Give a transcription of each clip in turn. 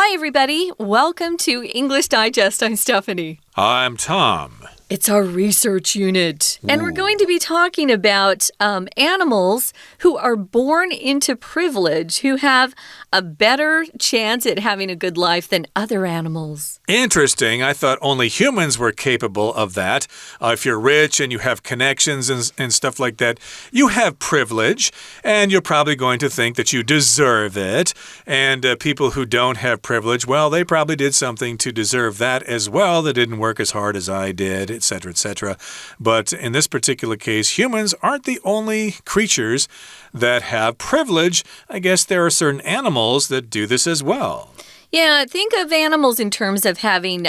Hi, everybody. Welcome to English Digest. I'm Stephanie. I'm Tom. It's our research unit. And we're going to be talking about animals who are born into privilege, who have a better chance at having a good life than other animals. Interesting. I thought only humans were capable of that. If you're rich and you have connections and stuff like that, you have privilege, and you're probably going to think that you deserve it. And people who don't have privilege, well, they probably did something to deserve that as well. They didn't work as hard as I did, etc., etc. But in this particular case, humans aren't the only creatures that have privilege. I guess there are certain animals that do this as well. Yeah, think of animals in terms of having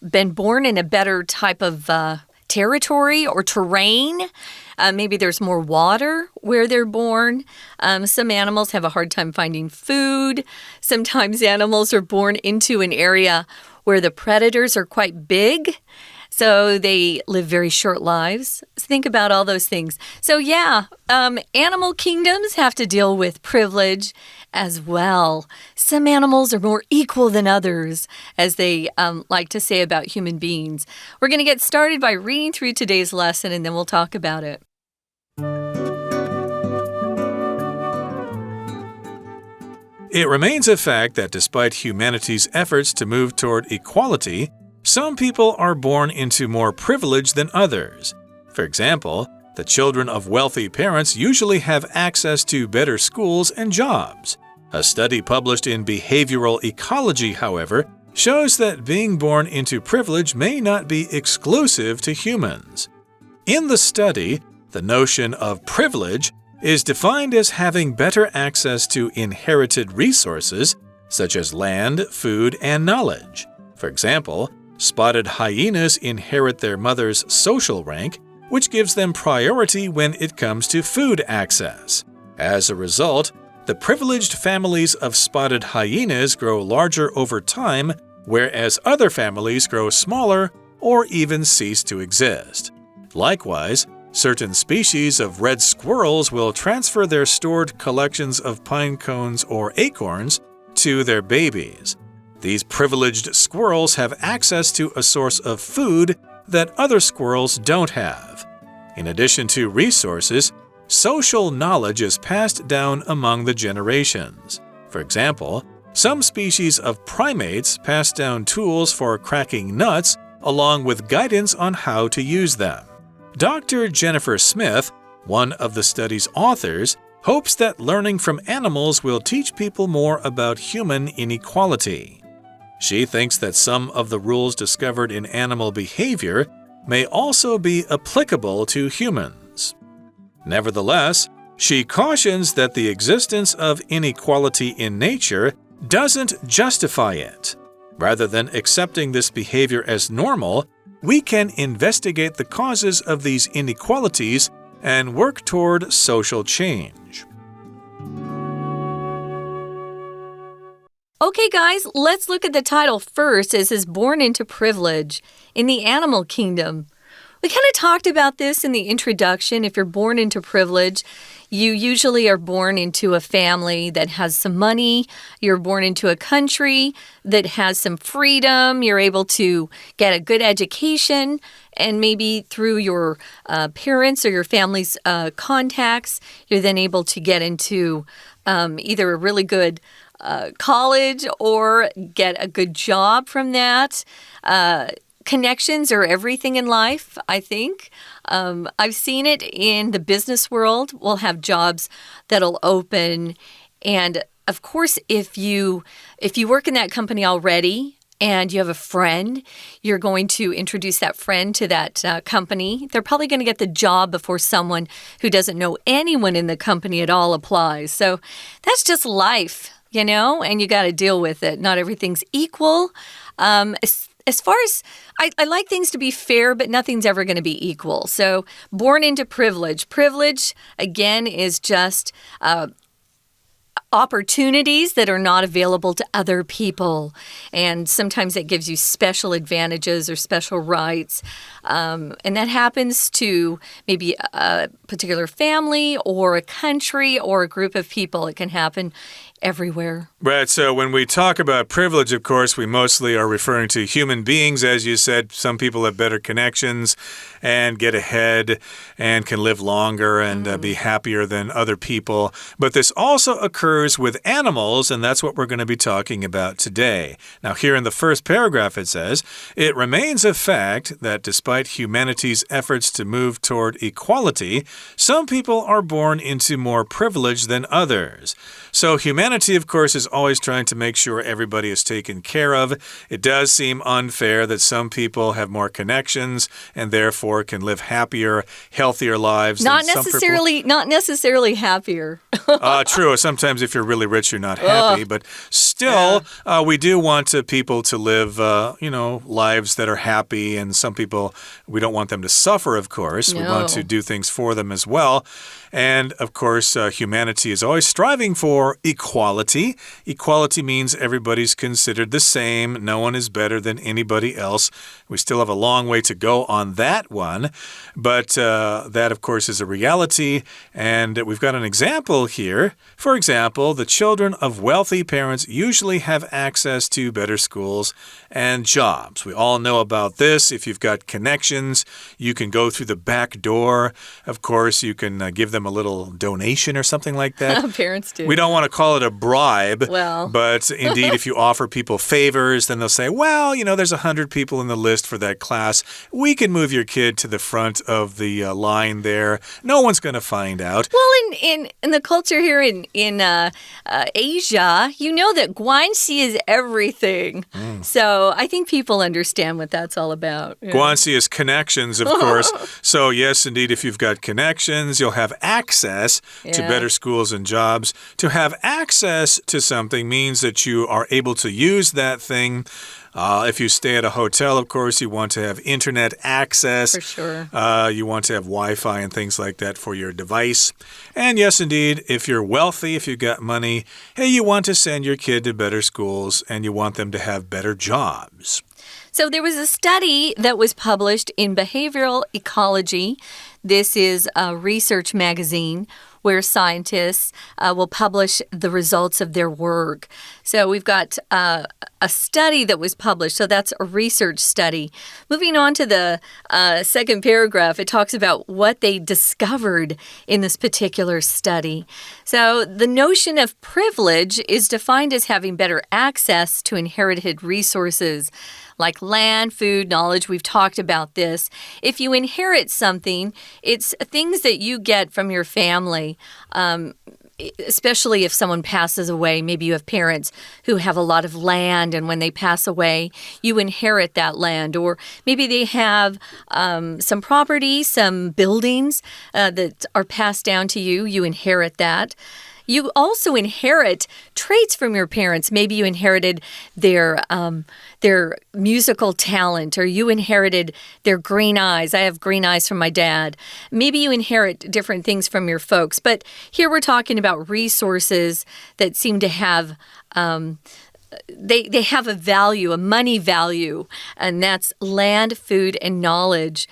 been born in a better type of territory or terrain. Maybe there's more water where they're born. Some animals have a hard time finding food. Sometimes animals are born into an area where the predators are quite big. So they live very short lives. Think about all those things. So yeah, animal kingdoms have to deal with privilege as well. Some animals are more equal than others, as they like to say about human beings. We're going to get started by reading through today's lesson, and then we'll talk about it. It remains a fact that despite humanity's efforts to move toward equality, some people are born into more privilege than others. For example, the children of wealthy parents usually have access to better schools and jobs. A study published in Behavioral Ecology, however, shows that being born into privilege may not be exclusive to humans. In the study, the notion of privilege is defined as having better access to inherited resources, such as land, food, and knowledge. For example, spotted hyenas inherit their mother's social rank, which gives them priority when it comes to food access. As a result, the privileged families of spotted hyenas grow larger over time, whereas other families grow smaller or even cease to exist. Likewise, certain species of red squirrels will transfer their stored collections of pine cones or acorns to their babies. These privileged squirrels have access to a source of food that other squirrels don't have. In addition to resources, social knowledge is passed down among the generations. For example, some species of primates pass down tools for cracking nuts along with guidance on how to use them. Dr. Jennifer Smith, one of the study's authors, hopes that learning from animals will teach people more about human inequality. She thinks that some of the rules discovered in animal behavior may also be applicable to humans. Nevertheless, she cautions that the existence of inequality in nature doesn't justify it. Rather than accepting this behavior as normal, we can investigate the causes of these inequalities and work toward social change. Okay, guys, let's look at the title first. It says born into privilege in the animal kingdom. We kind of talked about this in the introduction. If you're born into privilege, you usually are born into a family that has some money. You're born into a country that has some freedom. You're able to get a good education. And maybe through your parents or your family's contacts, you're then able to get into either a really good college or get a good job from that. Connections are everything in life, I think. I've seen it in the business world. We'll have jobs that'll open. And of course, if you work in that company already and you have a friend, you're going to introduce that friend to that company. They're probably going to get the job before someone who doesn't know anyone in the company at all applies. So that's just life. And you got to deal with it. Not everything's equal. As far as, I like things to be fair, but nothing's ever going to be equal. So born into privilege. Privilege, again, is just opportunities that are not available to other people. And sometimes it gives you special advantages or special rights. And that happens to maybe a particular family or a country or a group of people. It can happen everywhere. Right, so when we talk about privilege, of course, we mostly are referring to human beings. As you said, some people have better connections and get ahead and can live longer and be happier than other people. But this also occurs with animals, and that's what we're going to be talking about today. Now, here in the first paragraph, it says, "It remains a fact that despite humanity's efforts to move toward equality, some people are born into more privilege than others." So humanity, of course, is always trying to make sure everybody is taken care of. It does seem unfair that some people have more connections and therefore can live happier, healthier lives. Not necessarily happier. True. Sometimes if you're really rich, you're not happy. But still, we do want people to live, lives that are happy. And some people, we don't want them to suffer, of course. No. We want to do things for them as well. And, of course, humanity is always striving for equality. Equality means everybody's considered the same. No one is better than anybody else. We still have a long way to go on that one. But that, of course, is a reality. And we've got an example here. For example, the children of wealthy parents usually have access to better schools and jobs. We all know about this. If you've got connections, you can go through the back door. Of course, you can give them a little donation or something like that. Parents do. We don't want to call it a bribe, well. But indeed, if you offer people favors, then they'll say, well, there's 100 people in the list for that class. We can move your kid to the front of the line there. No one's going to find out. Well, in the culture here in Asia, you know that guanxi is everything. So I think people understand what that's all about. Yeah. Guanxi is connections, of course. So yes, indeed, if you've got connections, you'll have access to better schools and jobs. To have access to something means that you are able to use that thing. If you stay at a hotel, of course, you want to have internet access. For sure. You want to have Wi-Fi and things like that for your device. And yes, indeed, if you're wealthy, if you've got money, hey, you want to send your kid to better schools and you want them to have better jobs. So there was a study that was published in Behavioral Ecology. This is a research magazine where scientists will publish the results of their work. So we've got a study that was published. So that's a research study. Moving on to the second paragraph, it talks about what they discovered in this particular study. So the notion of privilege is defined as having better access to inherited resources like land, food, knowledge. We've talked about this. If you inherit something, it's things that you get from your family. Especially if someone passes away. Maybe you have parents who have a lot of land, and when they pass away, you inherit that land. Or maybe they have some property, some buildings that are passed down to you. You inherit that. You also inherit traits from your parents. Maybe you inherited their musical talent, or you inherited their green eyes. I have green eyes from my dad. Maybe you inherit different things from your folks. But here we're talking about resources that seem to have they have a value, a money value, and that's land, food, and knowledge.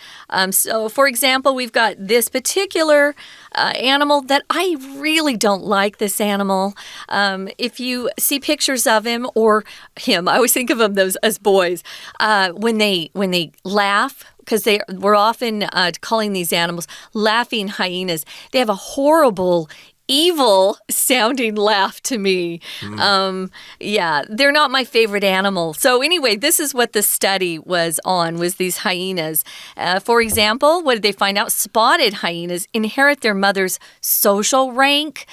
So, for example, we've got this particular animal that I really don't like this animal. If you see pictures of him or him, I always think of them as boys, when they laugh, because we're often calling these animals laughing hyenas. They have a horrible, evil-sounding laugh to me. They're not my favorite animal. So anyway, this is what the study was these hyenas. For example, what did they find out? Spotted hyenas inherit their mother's social rank.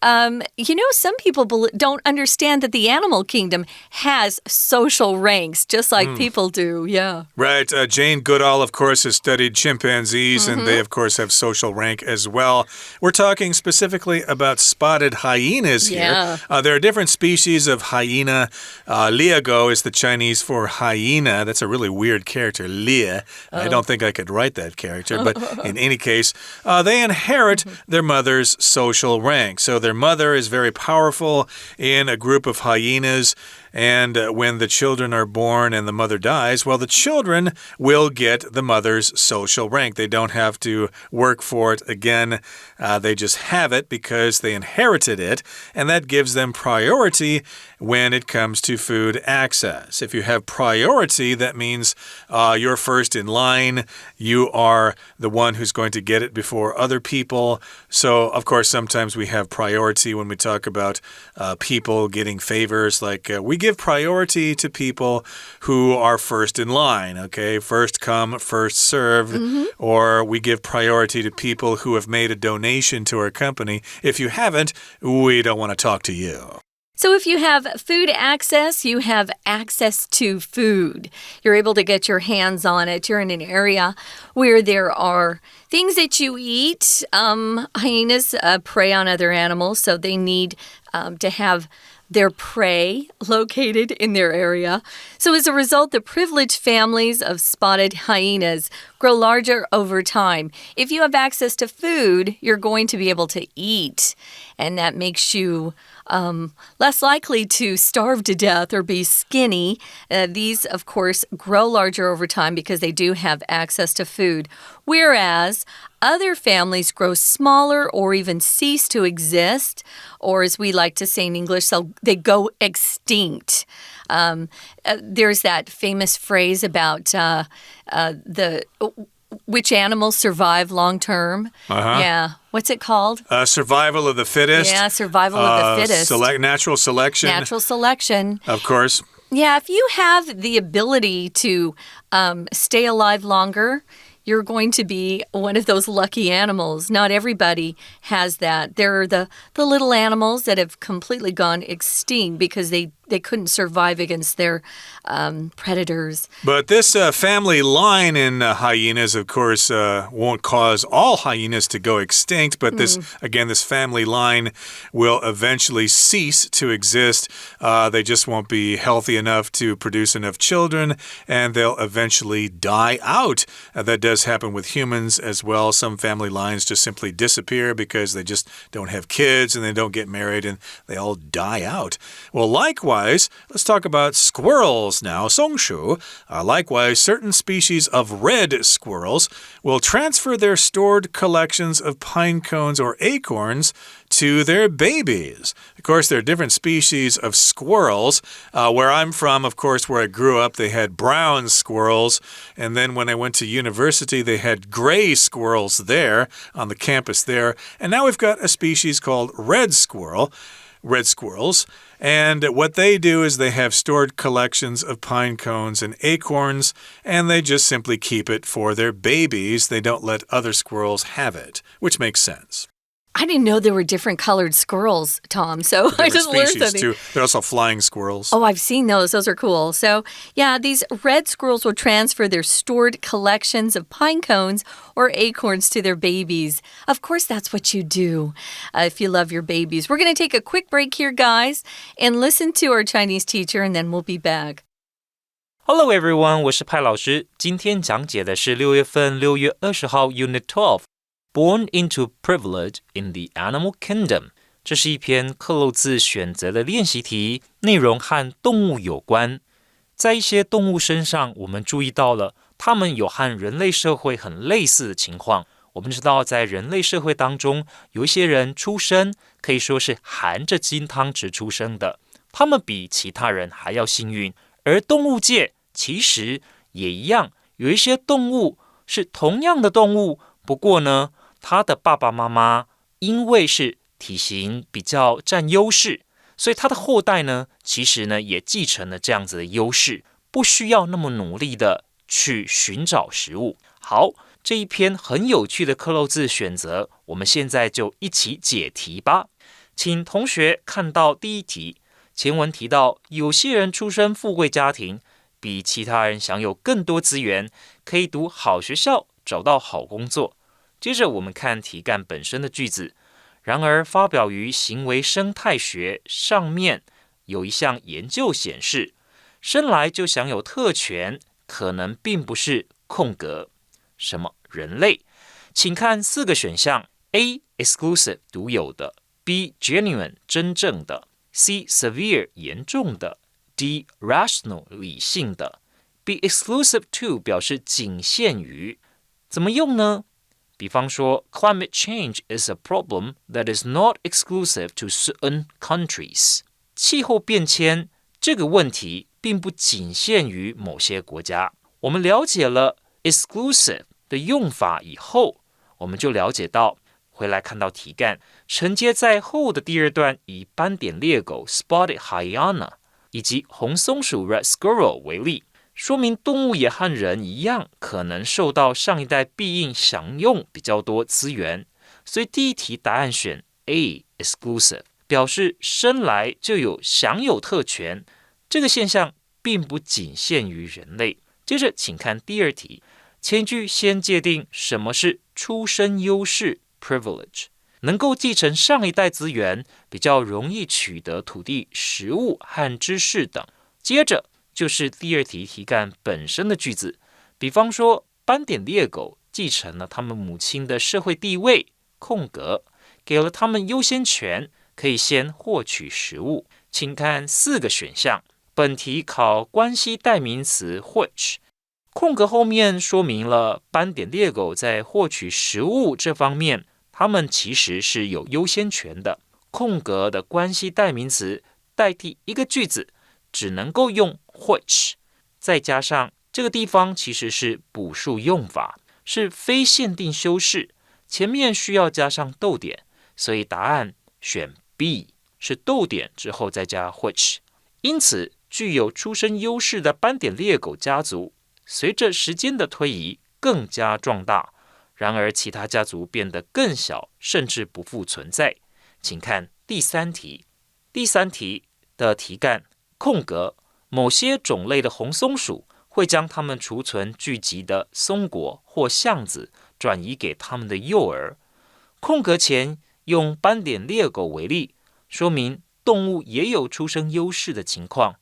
Some people don't understand that the animal kingdom has social ranks, just like people do. Yeah. Right. Jane Goodall, of course, has studied chimpanzees, and they, of course, have social rank as well. We're talking specifically about spotted hyenas here. Yeah. There are different species of hyena. Liago is the Chinese for hyena. That's a really weird character, Lia. I don't think I could write that character, but in any case, they inherit their mother's social rank. So their mother is very powerful in a group of hyenas. And when the children are born and the mother dies, well, the children will get the mother's social rank. They don't have to work for it again. They just have it because because they inherited it, and that gives them priority when it comes to food access. If you have priority, that means you're first in line. You are the one who's going to get it before other people. So, of course, sometimes we have priority when we talk about people getting favors. Like we give priority to people who are first in line, okay? First come, first served. Or we give priority to people who have made a donation to our company. If you haven't, we don't want to talk to you. So if you have food access, you have access to food. You're able to get your hands on it. You're in an area where there are things that you eat. Hyenas prey on other animals, so they need to have their prey located in their area. So as a result, the privileged families of spotted hyenas grow larger over time. If you have access to food, you're going to be able to eat, and that makes you less likely to starve to death or be skinny. These, of course, grow larger over time because they do have access to food, whereas other families grow smaller or even cease to exist, or as we like to say in English, so they go extinct. There's that famous phrase about which animals survive long term. Yeah. What's it called? Survival of the fittest. Yeah, survival of the fittest. Natural selection. Natural selection. Of course. Yeah, if you have the ability to stay alive longer, you're going to be one of those lucky animals. Not everybody has that. There are the little animals that have completely gone extinct because they couldn't survive against their predators. But this family line in hyenas, of course, won't cause all hyenas to go extinct. But this family line will eventually cease to exist. They just won't be healthy enough to produce enough children, and they'll eventually die out. That does happen with humans as well. Some family lines just simply disappear because they just don't have kids and they don't get married and they all die out. Well, likewise, let's talk about squirrels now. 松鼠. Likewise, certain species of red squirrels will transfer their stored collections of pine cones or acorns to their babies. Of course, there are different species of squirrels. Where I'm from, of course, where I grew up, they had brown squirrels. And then when I went to university, they had gray squirrels there on the campus there. And now we've got a species called red squirrels. And what they do is they have stored collections of pine cones and acorns, and they just simply keep it for their babies. They don't let other squirrels have it, which makes sense. I didn't know there were different colored squirrels, Tom, so I just learned something. Too. They're also flying squirrels. Oh, I've seen those. Those are cool. So, yeah, these red squirrels will transfer their stored collections of pine cones or acorns to their babies. Of course, that's what you do if you love your babies. We're going to take a quick break here, guys, and listen to our Chinese teacher, and then we'll be back. Hello everyone, 我是派老师。今天讲解的是6月份6月20号 Unit 12。Born into Privilege in the Animal Kingdom， 这是一篇克漏字选择的练习题，内容和动物有关。在一些动物身上，我们注意到了，它们有和人类社会很类似的情况。我们知道，在人类社会当中，有一些人出生可以说是含着金汤匙出生的，他们比其他人还要幸运。而动物界其实也一样，有一些动物是同样的动物，不过呢，他的爸爸妈妈因为是体型比较占优势，所以他的后代呢，其实呢也继承了这样子的优势，不需要那么努力的去寻找食物。好，这一篇很有趣的克漏字选择，我们现在就一起解题吧。请同学看到第一题，前文提到有些人出身富贵家庭，比其他人享有更多资源，可以读好学校，找到好工作。接着我们看题干本身的句子，然而发表于行为生态学上面有一项研究显示，生来就享有特权可能并不是空格什么人类。请看4个选项 A. exclusive 独有的， B. genuine 真正的， C. severe 严重的， D. rational 理性的。 Be exclusive to 表示仅限于，怎么用呢？比方说 Climate change is a problem that is not exclusive to certain countries. 气候变迁这个问题并不仅限于某些国家。我们了解了 exclusive 的用法以后，我们就了解到，回来看到题干，承接在后的第二段以斑点猎狗 Spotted Hyena 以及红松鼠 Red Squirrel 为例，说明动物也和人一样，可能受到上一代庇应享用比较多资源，所以第一题答案选 A exclusive， 表示生来就有享有特权，这个现象并不仅限于人类。接着请看第二题，前一句先界定什么是出生优势 privilege， 能够继承上一代资源，比较容易取得土地、食物和知识等。接着就是第二题题干本身的句子，比方说斑点猎狗继承了他们母亲的社会地位，空格，给了他们优先权，可以先获取食物。请看4个选项，本题考关系代名词 which， 空格后面说明了斑点猎狗在获取食物这方面，他们其实是有优先权的。空格的关系代名词代替一个句子，只能够用 which， 再加上这个地方其实是补数用法，是非限定修饰，前面需要加上逗点，所以答案选 B， 是逗点之后再加 which。 因此具有出生优势的斑点猎狗家族，随着时间的推移更加壮大，然而其他家族变得更小，甚至不复存在。请看第3题，第3题的题干空格，某些种类的红松鼠会将它们储存聚集的松果或橡子转移给它们的幼儿。空格前用斑点猎狗为例，说明动物也有出生优势的情况，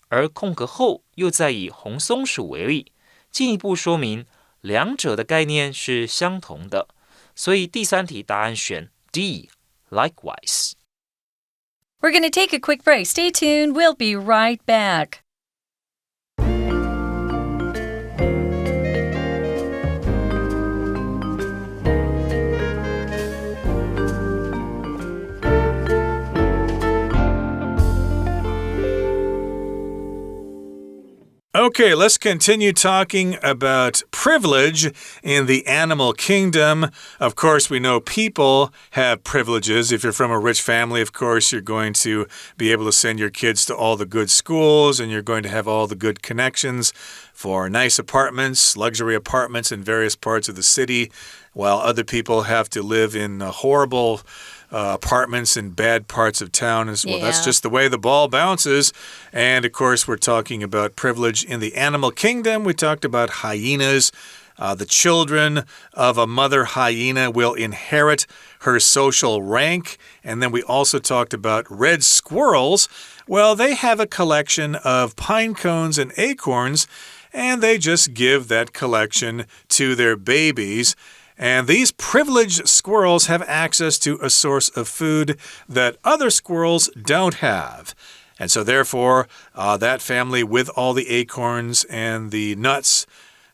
而空格后又再以红松鼠为例，进一步说明两者的概念是相同的，所以第3题答案选 D likewise。 We're going to take a quick break. Stay tuned. We'll be right back. Okay, let's continue talking about privilege in the animal kingdom. Of course, we know people have privileges. If you're from a rich family, of course, you're going to be able to send your kids to all the good schools, and you're going to have all the good connections for nice apartments, luxury apartments in various parts of the city, while other people have to live in horrible apartments in bad parts of town as well. Yeah. That's just the way the ball bounces. And of course, we're talking about privilege in the animal kingdom. We talked about hyenas. The children of a mother hyena will inherit her social rank. And then we also talked about red squirrels. Well, they have a collection of pine cones and acorns, and they just give that collection to their babies. And these privileged squirrels have access to a source of food that other squirrels don't have. And so therefore, that family with all the acorns and the nuts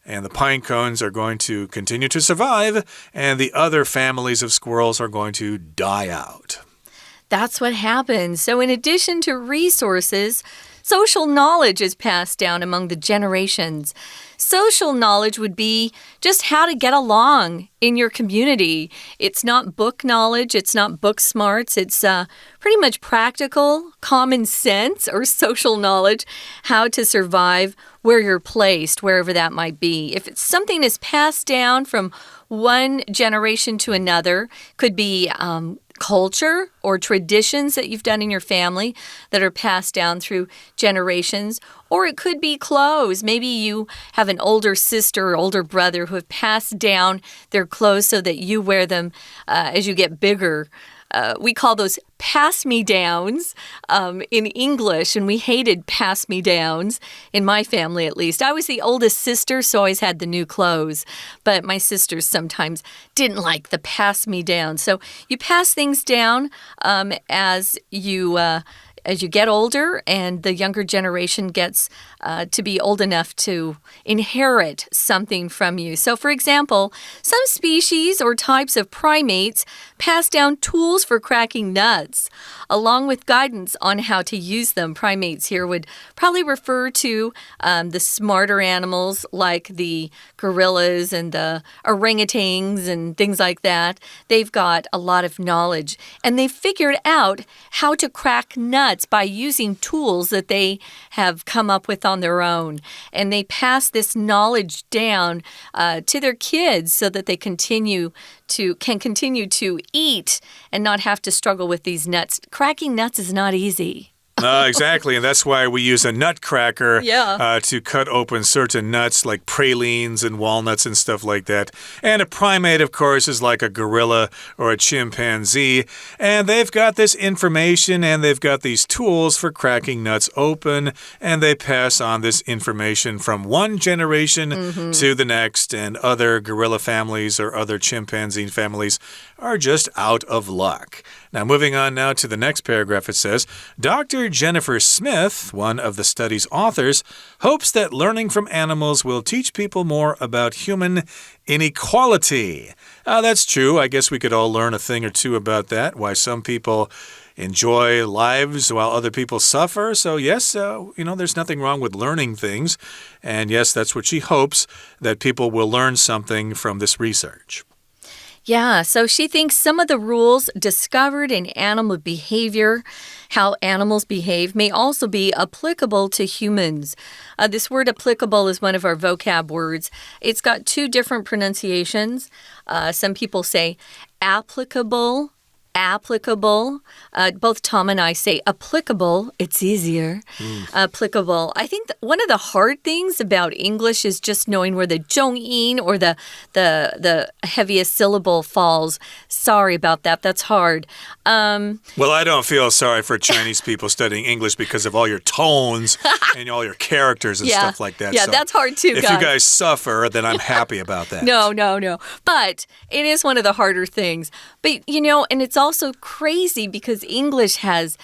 and the pine cones are going to continue to survive, and the other families of squirrels are going to die out. That's what happens. So in addition to resources, social knowledge is passed down among the generations. Social knowledge would be just how to get along in your community. It's not book knowledge, it's not book smarts, it's pretty much practical, common sense, or social knowledge, how to survive where you're placed, wherever that might be. If it's something is passed down from one generation to another, could be culture or traditions that you've done in your family that are passed down through generations, or it could be clothes. Maybe you have an older sister or older brother who have passed down their clothes so that you wear them as you get bigger. We call those pass-me-downs in English, and we hated pass-me-downs in my family, at least. I was the oldest sister, so I always had the new clothes, but my sisters sometimes didn't like the pass-me-down. So you pass things down as you as you get older and the younger generation gets to be old enough to inherit something from you. So, for example, some species or types of primates pass down tools for cracking nuts, along with guidance on how to use them. Primates here would probably refer to the smarter animals like the gorillas and the orangutans and things like that. They've got a lot of knowledge, and they've figured out how to crack nuts by using tools that they have come up with on their own. And they pass this knowledge down to their kids so that they can continue to eat and not have to struggle with these nuts. Cracking nuts is not easy. Exactly, and that's why we use a nutcracker to cut open certain nuts like pralines and walnuts and stuff like that. And a primate, of course, is like a gorilla or a chimpanzee. And they've got this information and they've got these tools for cracking nuts open. And they pass on this information from one generation to the next. And other gorilla families or other chimpanzee families are just out of luck. Now, moving on now to the next paragraph, it says, Dr. Jennifer Smith, one of the study's authors, hopes that learning from animals will teach people more about human inequality. That's true. I guess we could all learn a thing or two about that, why some people enjoy lives while other people suffer. So yes, there's nothing wrong with learning things. And yes, that's what she hopes, that people will learn something from this research. Yeah, so she thinks some of the rules discovered in animal behavior, how animals behave, may also be applicable to humans. This word applicable is one of our vocab words. It's got two different pronunciations. Some people say applicable. Both Tom and I say applicable. It's easier. Applicable. I think one of the hard things about English is just knowing where the 重音 or the heaviest syllable falls. Sorry about that. That's hard. Well, I don't feel sorry for Chinese people studying English because of all your tones and all your characters and stuff like that. Yeah, so that's hard too, guys. If you guys suffer, then I'm happy about that. No. But it is one of the harder things. But, and it's also crazy because English has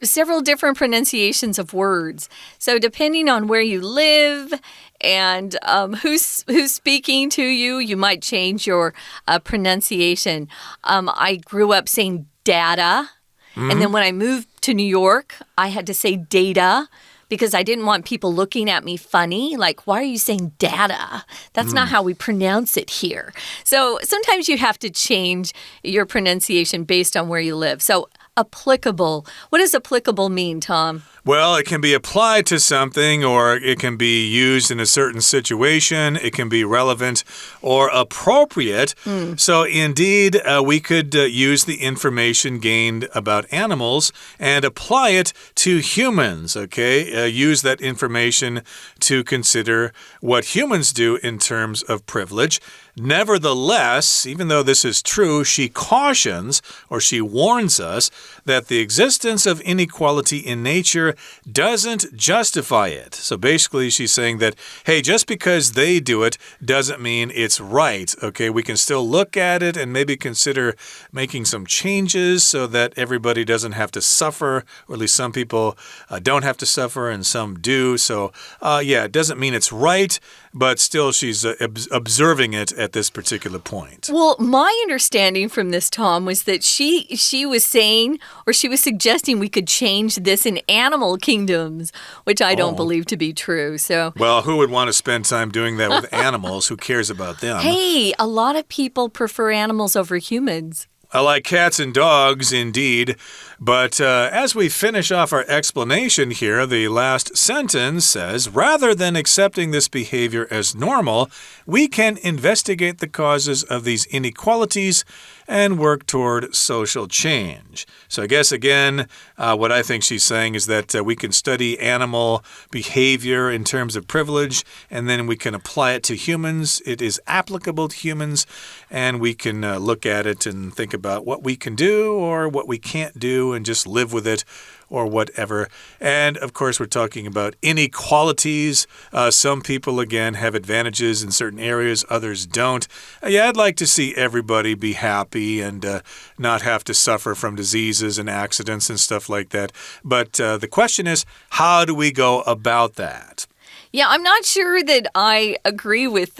several different pronunciations of words. So depending on where you live and who's speaking to you, you might change your pronunciation. I grew up saying data, and then when I moved to New York, I had to say data, because I didn't want people looking at me funny, like, why are you saying data? That's not how we pronounce it here. So sometimes you have to change your pronunciation based on where you live. So applicable. What does applicable mean, Tom? Well, it can be applied to something, or it can be used in a certain situation. It can be relevant or appropriate. So indeed, we could use the information gained about animals and apply it to humans, okay? Use that information to consider what humans do in terms of privilege. Nevertheless, even though this is true, she cautions, or she warns us, that the existence of inequality in nature doesn't justify it. So basically, she's saying that, hey, just because they do it doesn't mean it's right, okay? We can still look at it and maybe consider making some changes so that everybody doesn't have to suffer, or at least some people don't have to suffer and some do. So, it doesn't mean it's right, but still she's observing it at this particular point. Well, my understanding from this, Tom, was that she was saying, or she was suggesting we could change this in animal kingdoms, which I don't believe to be true. So, well, who would want to spend time doing that with animals? Who cares about them? Hey, a lot of people prefer animals over humans. I like cats and dogs, indeed. But as we finish off our explanation here, the last sentence says, rather than accepting this behavior as normal, we can investigate the causes of these inequalities and work toward social change. So I guess, again, what I think she's saying is that we can study animal behavior in terms of privilege, and then we can apply it to humans. It is applicable to humans, and we can look at it and think about what we can do or what we can't do and just live with it or whatever. And of course, we're talking about inequalities. Some people, again, have advantages in certain areas, others don't. Yeah, I'd like to see everybody be happy and not have to suffer from diseases and accidents and stuff like that. But the question is, how do we go about that? Yeah, I'm not sure that I agree with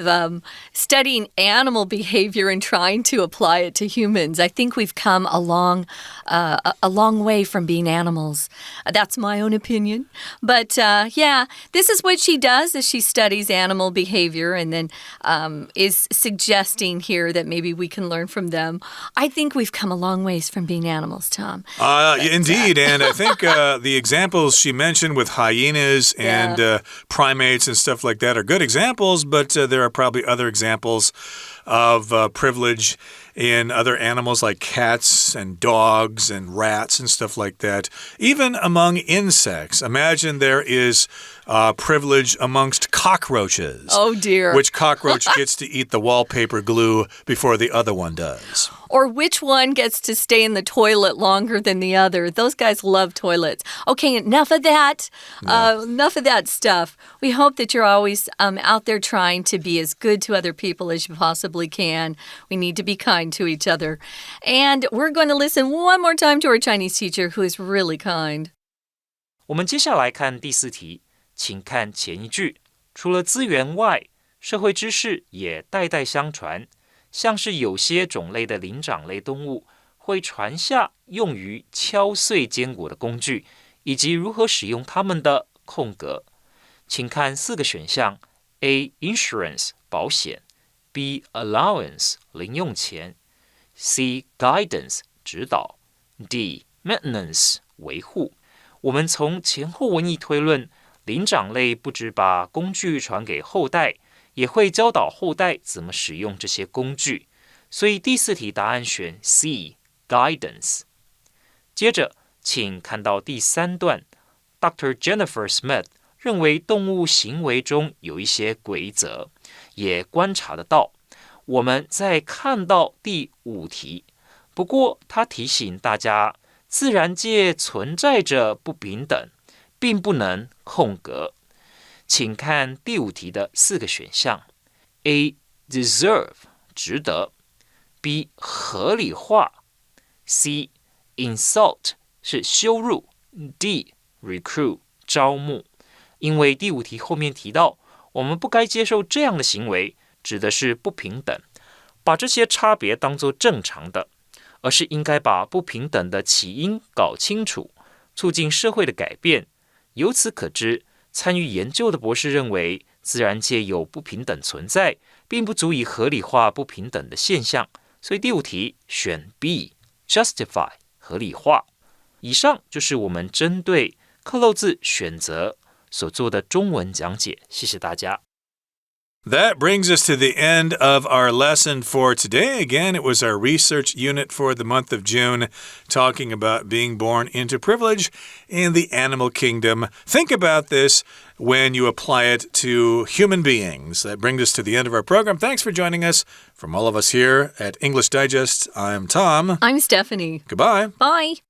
studying animal behavior and trying to apply it to humans. I think we've come a long way from being animals. That's my own opinion. But yeah, this is what she does is she studies animal behavior and then is suggesting here that maybe we can learn from them. I think we've come a long ways from being animals, Tom. Indeed, and I think the examples she mentioned with hyenas and primates and stuff like that are good examples, but there are probably other examples of privilege in other animals like cats and dogs and rats and stuff like that. Even among insects. Imagine there is privilege amongst cockroaches. Oh, dear. Which cockroach gets to eat the wallpaper glue before the other one does? Or which one gets to stay in the toilet longer than the other? Those guys love toilets. Okay, enough of that. Enough of that stuff. We hope that you're always out there trying to be as good to other people as you possibly can. We need to be kind to each other. And we're going to listen one more time to our Chinese teacher who is really kind. 我们接下来看第4题，请看前一句。除了资源外，社会知识也代代相传。像是有些种类的灵长类动物会传下用于敲碎坚果的工具，以及如何使用它们的空格。请看4个选项 ：A. Insurance 保险 B. Allowance 零用钱 C. Guidance 指导 D. Maintenance 维护。我们从前后文意推论，灵长类不只把工具传给后代，也会教导后代怎么使用这些工具，所以第4题答案选 C Guidance。 接着请看到第3段 Dr. Jennifer Smith 认为动物行为中有一些规则，也观察得到。我们再看到第5题，不过他提醒大家自然界存在着不平等，并不能空格。请看第5题的4个选项 A. Deserve 值得 B. 合理化 C. Insult 是羞辱 D. Recruit 招募。因为第5题后面提到我们不该接受这样的行为，指的是不平等，把这些差别当作正常的，而是应该把不平等的起因搞清楚，促进社会的改变。由此可知，参与研究的博士认为，自然界有不平等存在，并不足以合理化不平等的现象，所以第5题选 B Justify 合理化。以上就是我们针对克漏字选择所做的中文讲解，谢谢大家。That brings us to the end of our lesson for today. Again, it was our research unit for the month of June, talking about being born into privilege in the animal kingdom. Think about this when you apply it to human beings. That brings us to the end of our program. Thanks for joining us. From all of us here at English Digest, I'm Tom. I'm Stephanie. Goodbye. Bye.